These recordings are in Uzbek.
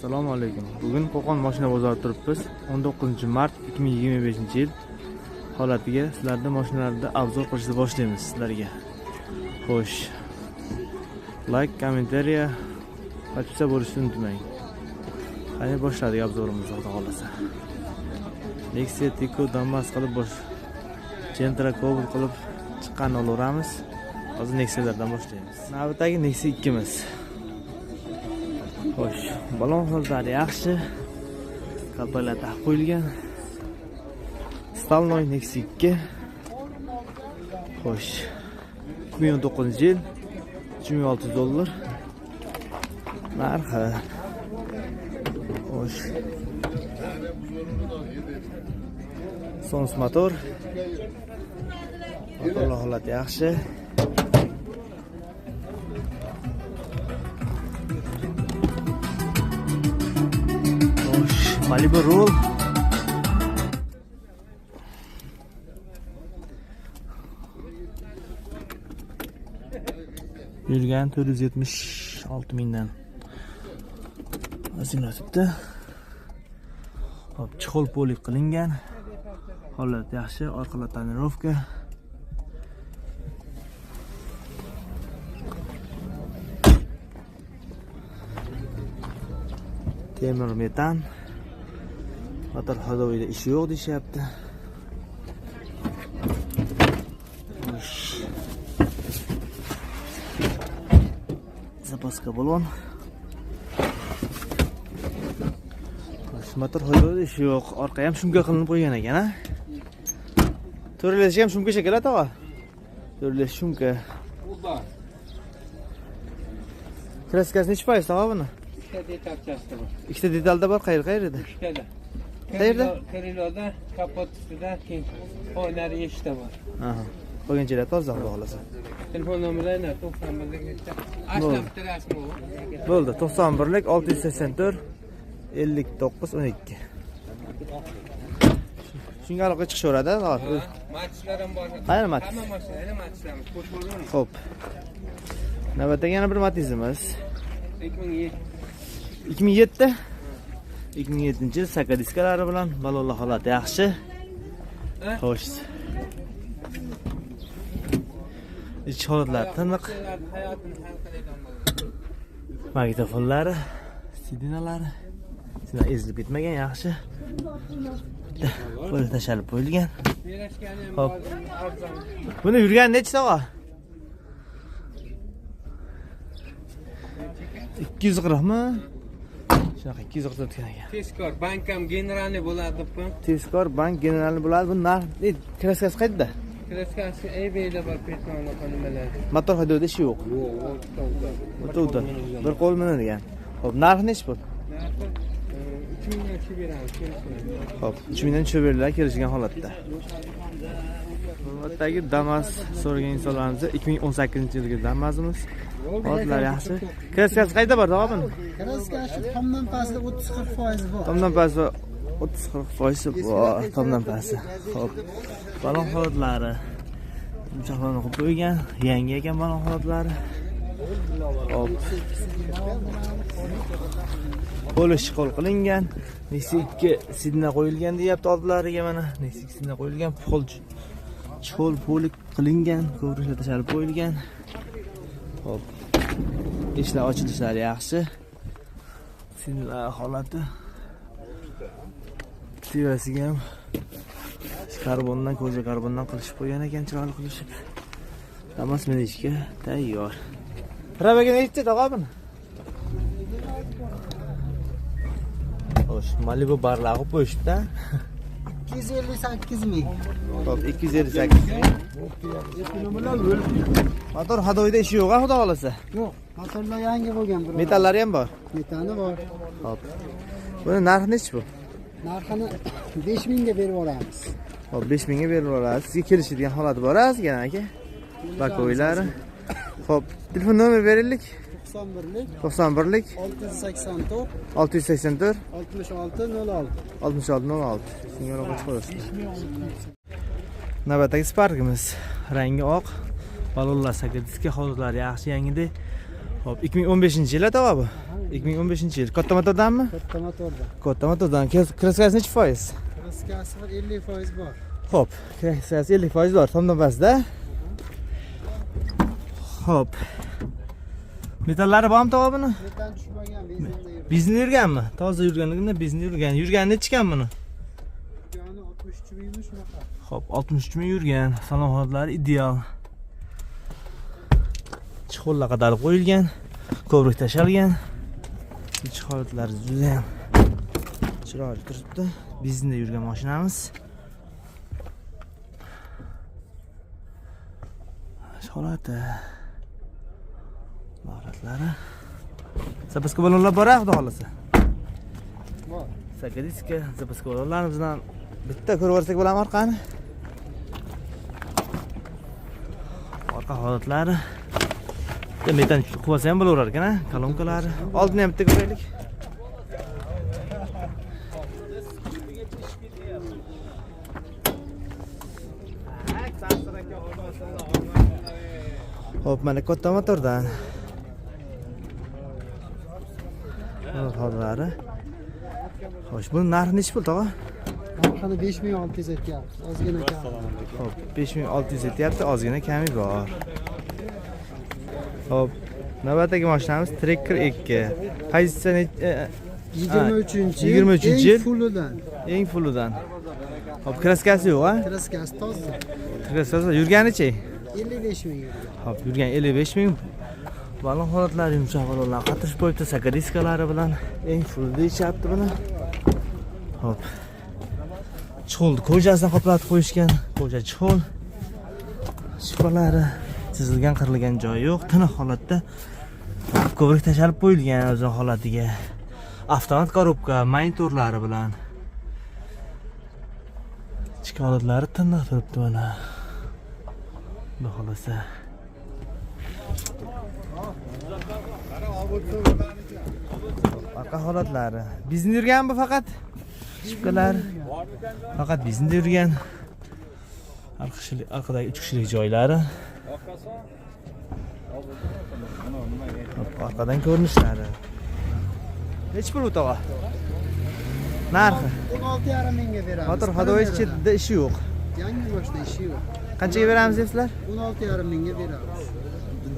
Assalomu alaykum. Bugun Qo'qon mashina bozorida turibmiz. 19-mart 2025-yil holatiga sizlarga mashinalarda obzor qilishni boshlaymiz sizlarga. Xo'sh. Like, kommentariya, podpisa bo'lishni unutmang. Qani boshladik obzorimizni, xudo xolasa. Nexia Tico Damas qilib Gentra Cobalt qilib chiqqanini olaveramiz. Hozir Nexialardan boshlaymiz. Navbatdagi Nexia 2 miz. Xo'sh, balon hollari yaxshi. Kapallar taqib qo'yilgan. Stalnoy Nexia 2. Xo'sh. 2019-yil $3600. Narxi. Xo'sh. Sons motor. Motor holati yaxshi. Malibu Roll. Yurgan 476 mingdan. Azinatibdi. Hop, chixol polik qilingan. Holat yaxshi, orqalar tonirovka. Temir metan. Motor hodovida ishi yo'q deyapti. Zapaska balon. Motor hodovida ishi yo'q. Orqa ham shumka qilinib qo'ygan ekan, ha? To'ralashi ham shumka shekilli, tog'a. To'ralash shumka. Kraskasi necha foiz, tog'a buni? Ikkita detalda bor, qayerda? Ikkita. Qayerda? Kiriloda, kapot ustida, keyin oynari eshikda bor. Aha. Qolganchalar toza, xudo xolasa. Telefon nomerlari 91lik. Ashlabdi rasmi bu. Bo'ldi, 91lik 684 59 12. Shunga aloqa chiqishaveradi, hozir. Matchlar ham bor. Qayerda match? Hamma mashinalar matchlarimiz qo'sh bo'lgan. Xo'p. Navbatdagi yana bir Matizimiz. 2007. 2007-yil saka diskalari bilan balonlar holati yaxshi. Xo'sh. İç holatlar tiniq. Magnitofonlari, sidinalari. Sizlar ezilib ketmagan, yaxshi. Qo'lga tashalib qo'yilgan. Xo'p. Buni yurgan necha tog'a? 240 mi? Shunaqa 240 o'tgan ekan. Tezkor bank ham generalniy bo'ladi bu. Tezkor bank generalniy bo'ladi. Bu narx kraskasi qayerda? Kraskasi eBayda bor, petmani qonimalar. Motor haydovida ishi yo'q. O'tuvdi. Bir qo'l minadigan. Xo'p, narxi necha bu? Narxi 3 mingdan tushib beramiz. Xo'p, 3 mingdan tushib beriladi kelishgan holatda. Navbatdagi Damas so'ragan insonlarimiz 2018-yilgi Damasimiz. Hozirlar yaxshi. Kraskasi qayerda bor, tog'a buni? Kraskasi tomdan pastda 30-40% bor. Tomdan pastda 30-40% bor, tomdan pastda. Xo'p. Balon holatlari. Yumshoqlarni qo'yib qo'ygan, yangi ekan balon holatlari. Xo'p. Polish qo'l qilingan. Nexia 2 sidna qo'yilgan deyapti oldilariga mana. Nexia 2 sidna qo'yilgan, chol polik qilingan, ko'rishlar tashalib qo'yilgan. Xo'p. Ishlar ochilishlari yaxshi. Sidnalar holati. Tivasiga ham karbondan, ko'za karbondan qilishib qo'ygan ekan, chiroyli qilishib. Damas minishga tayyor. Probaga necha tog'a buni? Xo'sh, Malibu barlar qo'yib qo'yishibdi. 258 ming. Xo'p, 258 ming. Motor hadoyda ishi yo'q, xudo xolasa. Yo'q, motorlar yangi bo'lgan biroq. Metallari ham bor. Metani bor. Xo'p. Buni narxi necha bu? Narxini 5 mingga berib olamiz. Xo'p, 5 mingga berib olasiz. Sizga kelishadigan holati bor ozgina aka. Bakoylari. Xo'p, telefon nomer beringlik. 91lik 684 684 6606. 6606. Shunga aloqa chiqarasiz. Navbatdagi Sparkimiz. Rangi oq. Balonlar sakadiski hozirlar yaxshi yangidek. Hop, 2015-yil tog'a bu. 2015-yil. Katta motordanmi? Katta motorda. Katta motordan. Kraskasi necha foiz? Kraskasi var 50% bor. Hop, kraskasi 50% bor. Tomdan pastda. Hop. Metallari bormi tog'a buni? Metan tushmagan benzinda yurgan. Bizni yurganmi? Toza yurganligini bizni yurgan. Yurgani necha ekan buni? Yurgani 63 mingmi shunaqa. Hop, 63 ming yurgan. Salon holatlari ideal. Chixollar qadalib qo'yilgan. Ko'vrik tashalgan. Ich holatlari juda ham chiroyli turibdi. Biznda yurgan mashinamiz. Holati. Holatlari. Zapaska balonlar bor, xudo xolasa. Bor. Sakadiska, zapaska balonlarimizdan bitta ko'rib olsak bo'ladimi orqani? Orqa holatlari. Metan quvasa ham bo'laverar ekan-a, kolonkalari. Oldini ham bitta ko'raylik. Hop, mana katta motordan. Hozirlari. Xo'sh, buni narxi necha pul tog'a? Narxini 5600 aytyapti. Ozgina kam. Hop, 5600 aytyapti, ozgina kami bor. Hop, navbatdagi mashinamiz Tracker 2. Pozitsiya 23-yil. 23-yil. Eng fullidan. Eng fullidan. Hop, kraskasi yo'q-a? Kraskasi toza. Kraskasi yurganicha? 55 ming yurgan. Hop, yurgan 55 ming. Balon holatlari yumshoq balonlar qattiq qo'yibdi, sakadiskalari bilan eng full deyishyapti buni. Hop. Chixolni ko'jasidan qoplatib qo'yishgan. Ko'ja chixol. Shifalari chizilgan, qirilgan joyi yo'q. Tiniq holatda ko'vrik tashalib qo'yilgan o'z holatiga. Avtomat korobka, monitorlari bilan. Ichki holatlari tiniq turibdi mana. Xudo xolasa. Orqa holatlari. Bizni yurgan bu faqat. Shifkalar. Faqat bizni yurgan. Orqadagi 3 kishilik joylari. Orqadan ko'rinishlari. Necha pul bu tog'a? Narxi 16,5 mingga beramiz. Motor hadoyish chetida ishi yo'q. Yangi mashina ishi yo'q. Qanchaga beramiz sizlar? 16,5 mingga beramiz.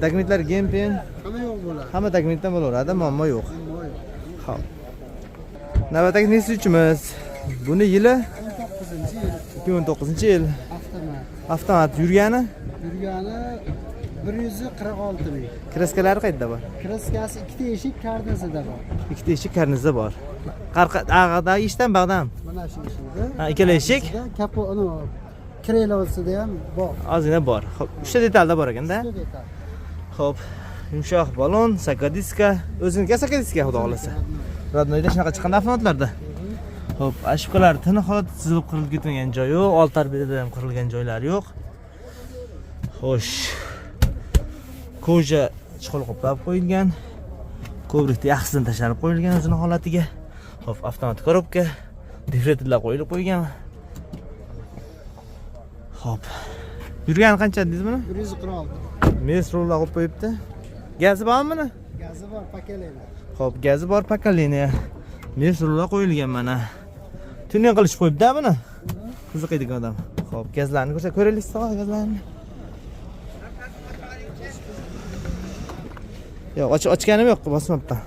Dokumentlar gempen, Hamma yo'q bo'ladi. hamma dokumentdan bo'laveradi, muammo yo'q. Ammo yo'q. Xo'p. Navbatdagi Nexus'imiz. Buni yili 19-yil. 2019-yil. Avtomat. Avtomat yurgani, Yurgani 146 ming. kraskalari qayerda bor? Kraskasi 2 eshik karnasida bor. Ikkita eshik karnizda bor. Ag'adagi ishdan bag'dan. Mana shu eshikda. Ha, ikkala eshik Kapo, krelovsida ham bor. ozgina bor. Xo'p, 3 ta detalda bor ekanda. Shu detal. Xo'p, yumshoq balon, sakadiska, o'ziniki sakadiska xudo xolasa. Radnoyda shunaqa chiqqan avtomatlarda. Xo'p, ashqalar tiniq holatda chizilib qirilib ketmagan joyi yo'q, old tarbiyada ham qirilgan joylari yo'q. Xo'sh. Koja chixol qoplab qo'yilgan. Ko'vrikda yaxshidan tashlab qo'yilgan o'zining holatiga. Xo'p, avtomat korobka, difretorlar qo'yilib qo'ygan. Xo'p. Yurgani qancha dedingiz buni? 146. Mes rullar qo'yib qo'yibdi. Gazi bormi buni? Gazi bor, pakaleniya. Xo'p, gazi bor, pakaleniya. Mes rullar qo'yilgan mana. Tuning qilish qo'yibdi buni. Qiziqadigan odam. Xo'p, gazlarni ko'rsa ko'raylik, tog'a gazlarni. Yo'q, ochganim yo'q, bosmabman.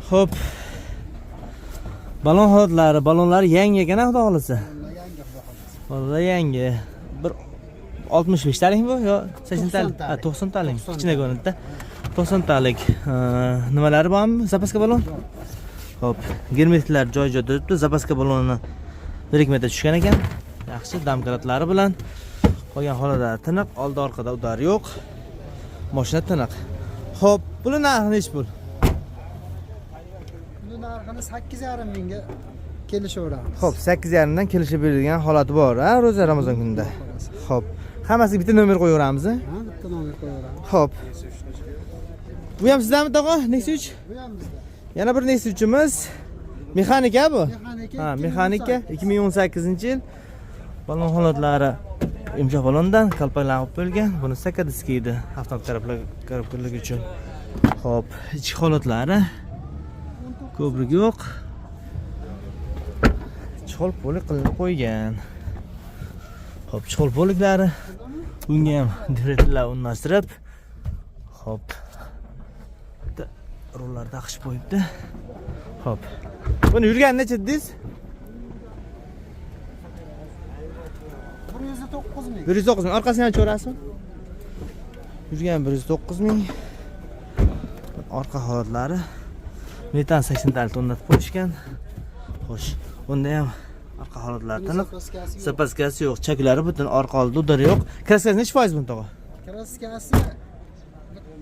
Xo'p. Balon holatlari, balonlari yangi ekan, xudo xolasa. Balonlar yangi. Bir 65 talik bu yo 80 talik? Ha, 90 talik. Kichkina ko'rinadi. 90 talik. Nimalari bormi? Zapaska balon? Xo'p, germetiklar joy-joyda turibdi. Zapaska balonni 1-2 metr tushgan ekan. Yaxshi damkaratlari bilan qolgan holatlari tiniq, oldi orqada udar yo'q. Mashina tiniq. Xo'p, buni narxi necha pul? Buni narxini 8,5 mingga kelishaveramiz. Xo'p, 8,5 dan kelishib berilgan holati bor, ha, ro'za Ramazon kunida. Xo'p, hammasiga bitta nomer qo'yaveramiz, ha? Ha, bitta nomer qo'yaveramiz. Xo'p. Bu ham sizdanmi tog'a? Nexus? Bu ham bizda. Yana bir Nexus'imiz. Mexanika bu? Mexanika. Ha, mexanika 2018-yil. Balon holatlari yumshoq balondan kalpaklanib qo'yilgan. Buni sakadiska edi, avtomat taraflarga uchun. Xo'p, ichki holatlari ko'prik yo'q. Chol polik qilib qo'ygan. Xo'p, chol poliklari bunga ham differentlar o'rnashtirib, xo'p. Rollar taqishib qo'yibdi. Xo'p. Buni yurgan necha dedingiz? 109 ming. 109 ming. Orqasini ham ko'rasizmi? Yurgan 109 ming. Orqa holatlari metan 80 talik o'rnatib qo'yishgan. Xo'sh, unda ham orqa holatlari tiniq. Zapaskasi yo'q, chaklari butun, orqa oldi udari yo'q. Kraskasi necha foiz buni tog'a? Kraskasi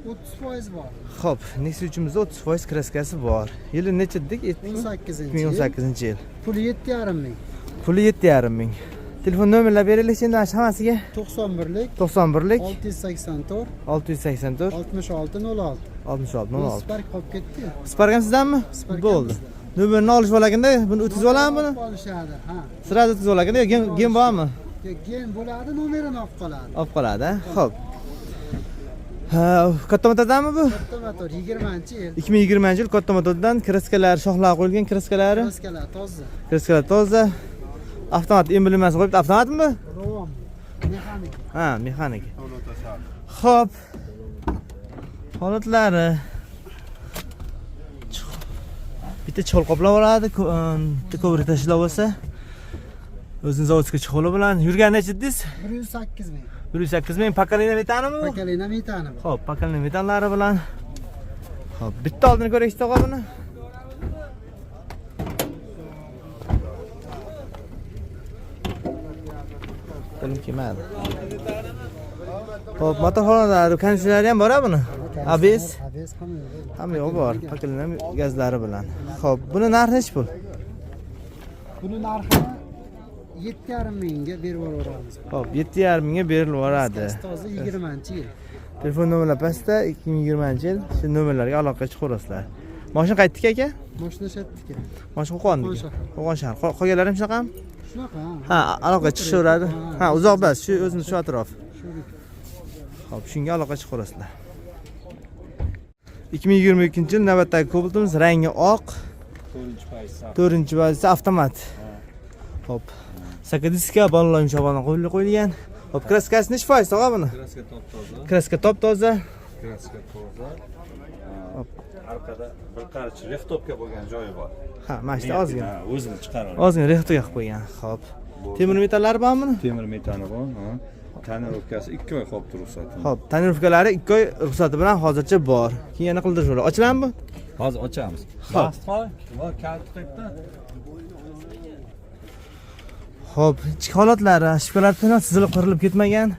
30% bor. Xo'p, Nexia 3imizda 30% kraskasi bor. Yili necha dedik? 2018-yil. yil. Puli 7,5 ming. Puli 7,5 ming. Telefon nomerlar berilik endi hammasiga. 91lik 91lik 684 684 6606. 6606. Spark qolib ketdi. Spark ham sizdanmi? Spark Bo'ldi. Nomerni olish bo'laganda buni o'tkazib olammi buni? Olishadi, ha. Sirada o'tkazib olaganda gen bormi? Gen bo'ladi, nomerini olib qoladi. Olib qoladi, xo'p. Ha, katta motordanmi bu? Katta motor 20-yil. 2020-yil katta motordan kraskalar, shoxlar qo'yilgan kraskalari. Kraskalar toza. Kraskalar toza. Avtomat emblemasi qo'yibdi. Avtomatmi? Rom. Mexanik. Ha, mexanik. Xo'p. Holatlari. Bitta chol qoplab oladi, bitta ko'vrik tashlab olsa. O'zini zavodga chixoli bilan yurgan necha dedingiz? 108 ming. 108 ming. Pakalina metanimi bu? Pakalina metani bor. Xo'p, pakalina metanlari bilan. Xo'p, bitta oldini ko'raysiz tog'a buni. Qo'lim kelmadi. Xo'p, motor xonalari, konditsionerlari ham bor-a buni? ABS? ABS Hamma yo'q bor, pakalina gazlari bilan. Xo'p, buni narxi nechi pul? Buni narxini 7,5 mingga berib yuboramiz. Xo'p, 7,5 mingga berilib boradi. Toza 20-yil. Telefon nomerlari pastda 2020-yil. Shu nomerlarga aloqa chiqarasizlar. Mashina qaytdiki aka? Mashina shatdiki. Mashina Qo'qondiki. Qo'qon shahar. Qolganlari ham shunaqami? Shunaqa. Ha, aloqa chiqishaveradi. Ha, uzoq emas, shu o'zini shu atrof. Xo'p, shunga aloqa chiqarasizlar. 2022-yil navbatdagi Cobalt'imiz rangi oq. 4-pozitsiyasi avtomat. Xo'p. Sakadiska balonlar yumshoqdan qo'yilgan. Xo'p, kraskasi necha foiz tog'a buni? Kraska top toza. Kraska top toza. Kraska toza. Orqada bir qarich rehtopga bo'lgan joyi bor. Ha, mana shu ozgina. Ha, o'zini chiqaradi. Ozgina rehtopga qilib qo'ygan. Xo'p. Temir metallari bormi buni? Temir metani bor, ha. Tonirovkasi 2 oy qolib turibdi. Xo'p, tonirovkalari 2 oy ruxsati bilan hozircha bor. Keyin yana qildirish bo'ladi. Ochilammi bu? Hozir ochamiz. Xo'p. Va kalit qayerda? Xo'p, ichki holatlari, shifkalar to'liq sizilib qirilib ketmagan.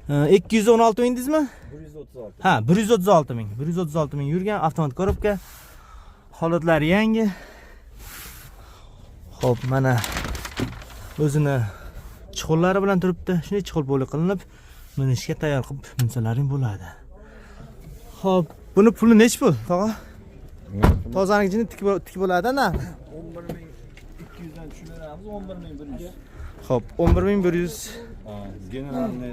216 ming dedingizmi? 136. Ha, 136 ming. 136 ming yurgan avtomat korobka. Holatlari yangi. Xo'p, mana o'zini chiqollari bilan turibdi. Shunday chiqol bo'li qilinib, minishga tayyor qilib minsalaring bo'ladi. Xo'p, buni puli nech pul, tog'a? Tozanikichini tik bo'ladi-da. 11200 dan tushunamiz, 11100. Xo'p, 11100. Generalni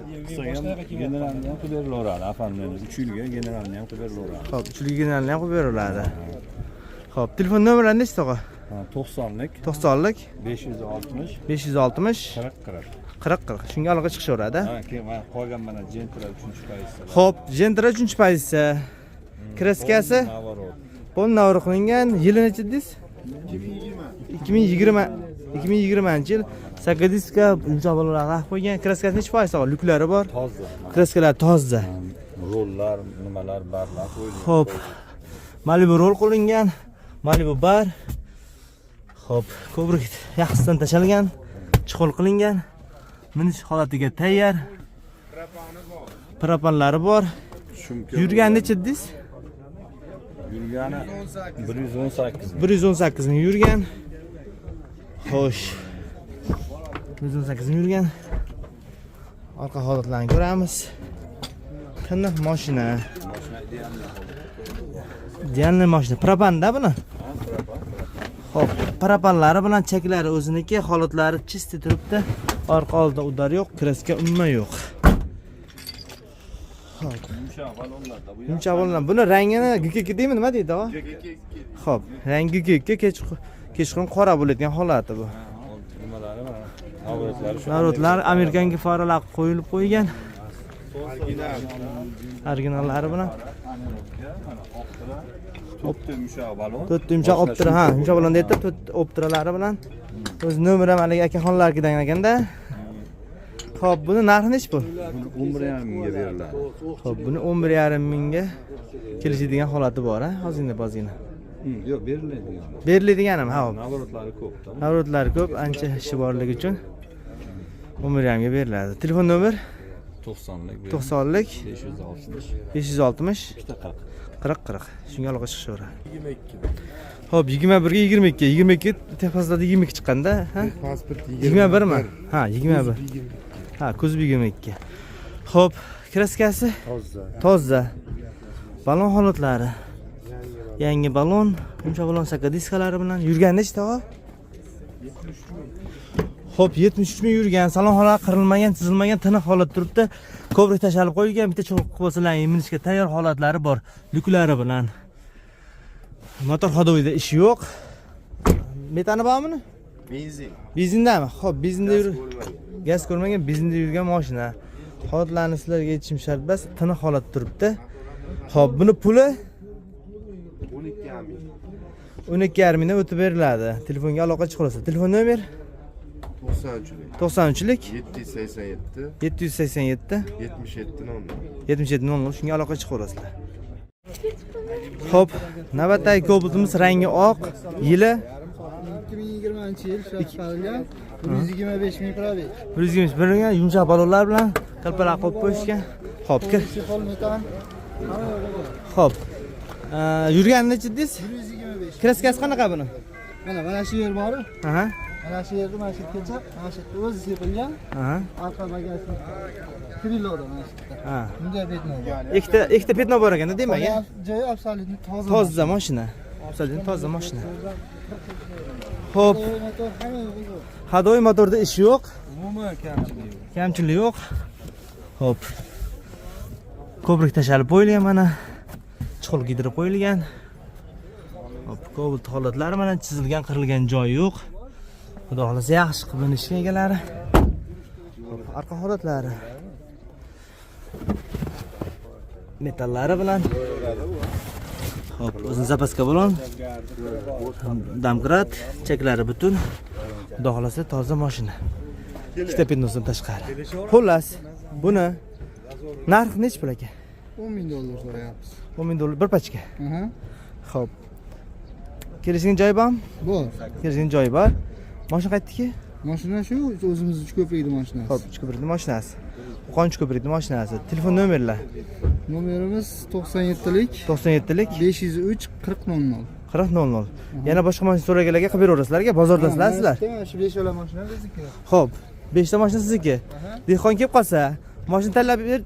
generalni ham qilib berilaveradi. Afandimiz 3 yilga generalni ham qilib berilaveradi. Xo'p, 3 yilga generalni ham qilib beriladi. Xo'p, telefon nomerlari nechta tog'a? 90lik 90lik 560 560 40 40. Shunga aloqa chiqishaveradi. Ha, keyin men qolgan mana Gentra 3-pozitsiya. Xo'p, Gentra 3-pozitsiya. Kraskasi pol navr qilingan. Yili necha dedingiz? 2020-yil. Sakadiska yumshoq bolalarga qo'ygan. Kraskasi necha foiz tog'a? Lyuklari bor. Toza. Kraskalar toza. Rollar, nimalar barlar qo'yilgan. Xo'p. Malibu rol qilingan. Malibu bar. Xo'p, ko'prik yaxshisidan tashalgan, chiqol qilingan. Minish holatiga tayyor. Propanlari bor. Yurgan necha dedingiz? Yurgani 118. 118 ming yurgan. Xo'sh. 118 ming yurgan. Orqa holatlarini ko'ramiz. Qani mashina. Idealniy mashina. Propanda buni? Xo'p, propanlari bilan cheklari o'ziniki, holatlari chisti turibdi. Orqa oldida udar yo'q, kraska umuman yo'q. Yumshoq balonlarda bu Yumshoq bo'lgan. Buni rangini gukka deymi, nima deydi, ha? Xo'p, rangi gukka, kechqurun qora bo'ladigan holati bu. nimalari mana avrotlari shu. Narotlar Amerikanga foralar qo'yilib qo'ygan. Originallari bilan. To'rtta yumshoq balon. To'rt yumshoq optira, ha, yumshoq balon deydi, to'rt optiralari bilan. O'z nomerim haligi akaxonlarnikidan ekanda. Xo'p, buni narxi nech bu? Buni 11,5 mingga beriladi. Xo'p, buni 11,5 mingga kelishadigan holati bor, ha? Ozgina. Yo'q, beriladi. Beriladiganim, ha, hop. Avrotlari ko'p. Avrotlari ko'p, ancha ishi borligi uchun 11,5 ga beriladi. Telefon nomer 90lik. 90lik 560. 560 Ikkita 40. Shunga aloqa chiqishaveradi. 22. Xo'p, 21 ga 22 tepasida 22 chiqqanda, ha? Pasport 21 mi? Ha, 21. Ha, kuzib 22. Xo'p, kraskasi toza. Balon holatlari. Yangi balon, yumshoq balon saka diskalari bilan yurgan nechta o? 73 ming yurgan, salon holat qirilmagan, chizilmagan, tiniq holat turibdi. Ko'prik tashalib qo'yilgan, bitta cho'q bo'lsalar, minishga tayyor holatlari bor, lyuklari bilan. Motor ходовойda ishi yo'q. Metani bormi? Benzindami? Xo'p, benzinda gaz ko'rmagan, benzinda yurgan mashina. Holatlarni sizlarga aytishim shart emas, tiniq holat turibdi. Xo'p, buni puli 12,5 mingdan o'tib beriladi. Telefonga aloqa chiqarasiz. Telefon nomer 93lik 787 77 shunga aloqa chiqarasizlar. Xo'p, navbatdagi Cobalt'imiz rangi oq, yili 2020-yil ishlab chiqarilgan 125 ming probeg. 121 ga yumshoq balonlar bilan qalpalaq qo'yib qo'yishgan. Xo'p, Sifol metan. Xo'p. Yurgani necha dedingiz? 125. Kraskasi qanaqa buni? Mana shu yer bor. Aha. Mana shu yerda mana shu yergacha, mana shu yerda o'zi sepilgan. Aha. Orqa bagajni kiriloda mana shu yerda. Ha. Bunday betno. Ikkita petno bor ekan, demak. Joyi absolutni toza. Toza mashina. Absolutni toza mashina. Xo'p, hadoy motorda ish yo'q. Umuman kamchilik. Kamchilik yo'q. Xo'p. Ko'prik tashalib qo'yilgan mana. Chuqur gidirib qo'yilgan. Hop, Cobalt holatlari bilan chizilgan, qirilgan joyi yo'q. Xudo xolasa yaxshi qilib minishgan egalari. Hop, orqa holatlari. Metallari bilan. Hop, o'zini zapaska bo'lon. Damkrat, cheklari butun. Xudo xolasa toza mashina. Ikkita pednosdan tashqari. Xullas, buni narxi nech pul aka? $10,000 so'rayapmiz. $10,000 bir pachka. Aha. Xo'p. Kelishgan joyi bormi? Bor. Kelishgan joyi bor. Mashina qaytdiki? Mashina shu o'zimiz uch ko'prikli mashinasi. Xo'p, uch ko'prikli mashinasi. Qo'qon uch ko'prikli mashinasi. Telefon nomerlar. Nomerimiz 97lik 97lik 503 4000. 4000. Yana boshqa mashina so'raganlarga qilib beraverasizlarga, bozordasizlar. Shu 5 ola mashina bizniki. Xo'p, 5 ta mashina sizniki. Dehqon kelib qolsa, mashina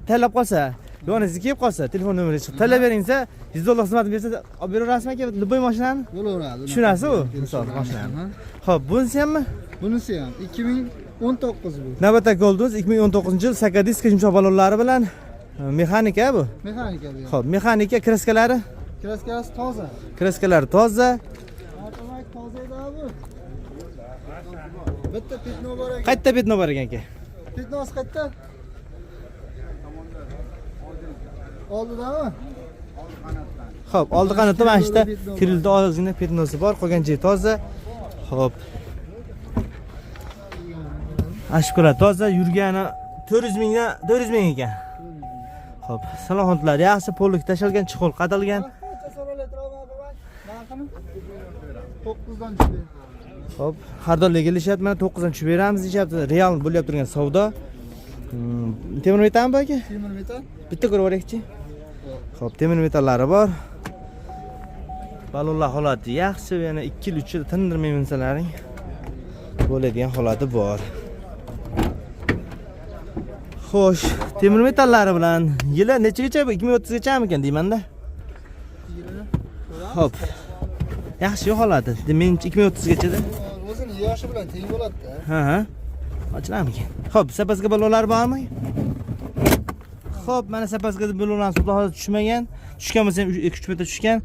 tanlab qolsa, yo'qni siz kelib qolsa, telefon nomeringizni chiqib tanlab beringsa, $100 xizmat bersa, olib beraverasizmi aka? Любой mashinani? Bo'laveradi. Tushunasiz u? Misol mashinani. Xo'p, bunisi hammi? Bunisi ham 2019 bu. Navbatdagi Golduz 2019-yil sakadiska yumshoq balonlari bilan mexanika bu. Mexanika bu. Xo'p, mexanika kraskalari? Kraskasi toza. Kraskalari toza. Avtomat toza edi bu. Bitta petno bor ekan. Qayerda petno bor ekan aka? Petnosi qayerda? Oldidami? Xo'p, oldi qanotda mana shu yerda kirildi, ozgina petnosi bor, qolgan joyi toza. Xo'p. Ashkola toza, yurgani 400 mingdan 400 ming ekan. Xo'p, salohiyatlar yaxshi, pollik tashalgan, chuqur qadalgan. 9dan tushdi. Xo'p, har doim kelishyapti, mana 9 dan tushib beramiz deyapti. Real bo'lyapti turgan savdo. Temir metalmi bu aka? Temir metal. Bitta ko'rib olaylik-chi. Xo'p, temir metallari bor. Balonlar holati yaxshi, yana 2-3 yil tindirmay minsalaring bo'ladigan holati bor. Xo'sh, temir metallari bilan yili nechagacha bu? 2030 gachami ekan deyman-da. Xo'p. Yaxshi holati. Men 2030 gachada. O'zini yoshi bilan teng bo'ladi-da. Ha. Ochilarmikan? Xo'p, zapaska balolar bormi? Xo'p, mana zapaska balolarni suvda hozir tushmagan. Tushgan bo'lsa ham 2-3 marta tushgan.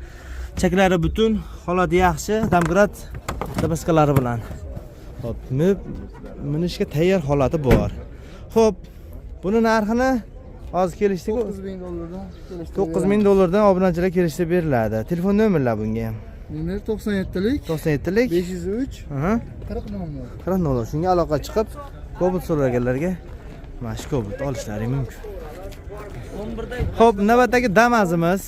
Chaklari butun, holati yaxshi, Damgrad zapaskalari bilan. Xo'p, minishga tayyor holati bor. Xo'p, buni narxini hozir kelishdik. 9000 dollardan kelishdi. 9000 dollardan obunachilar kelishib beriladi. Telefon nomerlar bunga ham. Nomer 97lik 97lik 503 Aha. 40 nomer. 40 dollar. Shunga aloqa chiqib, Cobalt so'raganlarga mana shu Cobalt olishlari mumkin. Xo'p, navbatdagi Damazimiz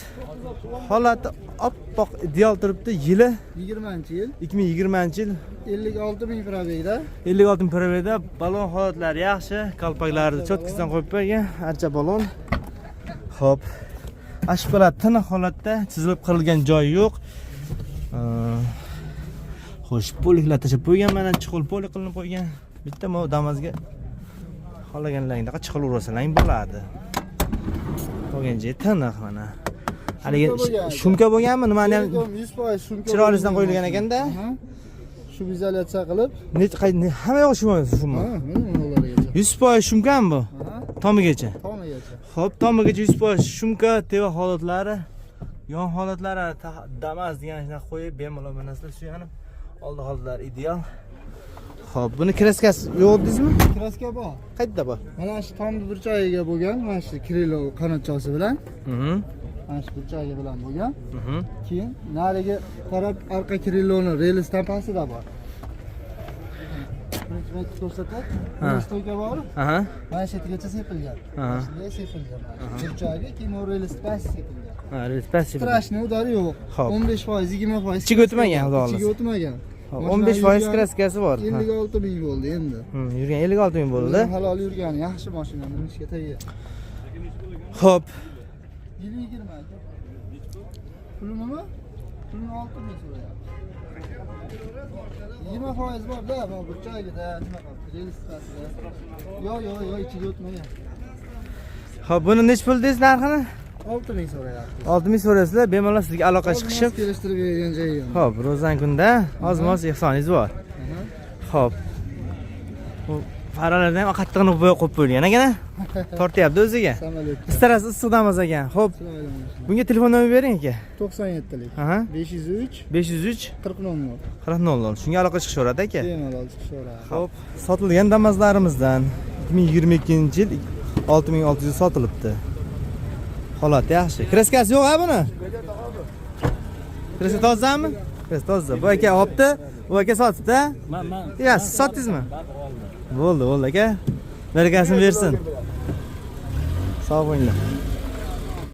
holati oppoq ideal turibdi. Yili 20-yil 2020-yil 56000 probegda. 56 probegda. Balon holatlari yaxshi, qalpaklarni cho'tkisidan qo'yib qo'ygan, archa balon. Xo'p. Ashpalat tiniq holatda, chizilib qirilgan joyi yo'q. Xo'sh, poliklar tashib qo'ygan, mana chiqil polik qilinib qo'ygan. Bitta mo Damazga xohlaganlaringda chiqil ursalang bo'ladi. Qolgan joyi tiniq mana. Haligi shumka bo'lganmi? Nimani ham 100% shumka. chiroylidan qo'yilgan ekanda. Shu izolyatsiya qilib, Hamma yo'q shumma. mana ulargacha. 100% shumkami bu? Tomigacha. Tomigacha. Xo'p, tomigacha 100% shumka, teva holatlari, yon holatlari Damaz degan shunaqa qo'yib, bemalol narsalar suyanib, oldi holatlari ideal. Xo'p, buni kraskasi yo'q dedingizmi? Kraska bor. Qayerda bor? Mana shu tomni burchagiga bo'lgan, mana shu krilo qanotchasi bilan, Mhm. mana shu burchagi bilan bo'lgan. Mhm. Keyin narigi taraf arqa kriloni relis tampasida bor. Birinchi ko'rsatib, stoyka bor. Aha. Mana shu yergacha sepilgan. Aha. Shunday sepilgan. Burchagi keyin relis past sepilgan. Ha, respasiya. Strashni udari yo'q. Xo'p. 15%, 20%. Ichiga o'tmagan, xudo xohlasa. Ichiga o'tmagan. 15% kraskasi bor. 56000 bo'ldi endi. Yurgan 56 ming bo'ldi. Halol yurgan, yaxshi mashina, minishga tayyor. Xo'p. Yili 20 aka. Puli nima? Pulni 6000 so'rayapti. 20% bor-da, bu burchagida, nima qilib, relistasida. Yo'q, ichiga o'tmagan. Xo'p, buni nech pul deysiz narxini? 6000 so'rayapti. 6000 so'rasizlar, bemalol sizga aloqa chiqishib. Kelishtirib bergan joyi yo'q. Xo'p, Rozan kunda oz-moz ehsoningiz bor. Xo'p. Bu faralarni ham qattiqni bo'yab qo'yib qo'yilgan ekan. Tortyapti o'ziga. Samolyot. Istarasi issiqdamiz ekan. Xo'p. Bunga telefon nomer bering aka. 97lik. Aha. 503 503 40 nomer. 40 00. Shunga aloqa chiqishaveradi aka. Bemalol chiqishaveradi. Xo'p, sotilgan Damazlarimizdan 2022-yil 6600 sotilibdi. Holati yaxshi. Kraskasi yo'q-a buni? Kraska tozami? Kraska toza. Bu aka olibdi, bu aka sotibdi. Men. Ya, sotdingizmi? Bo'ldi aka. Barakasini bersin. Sog' bo'linglar.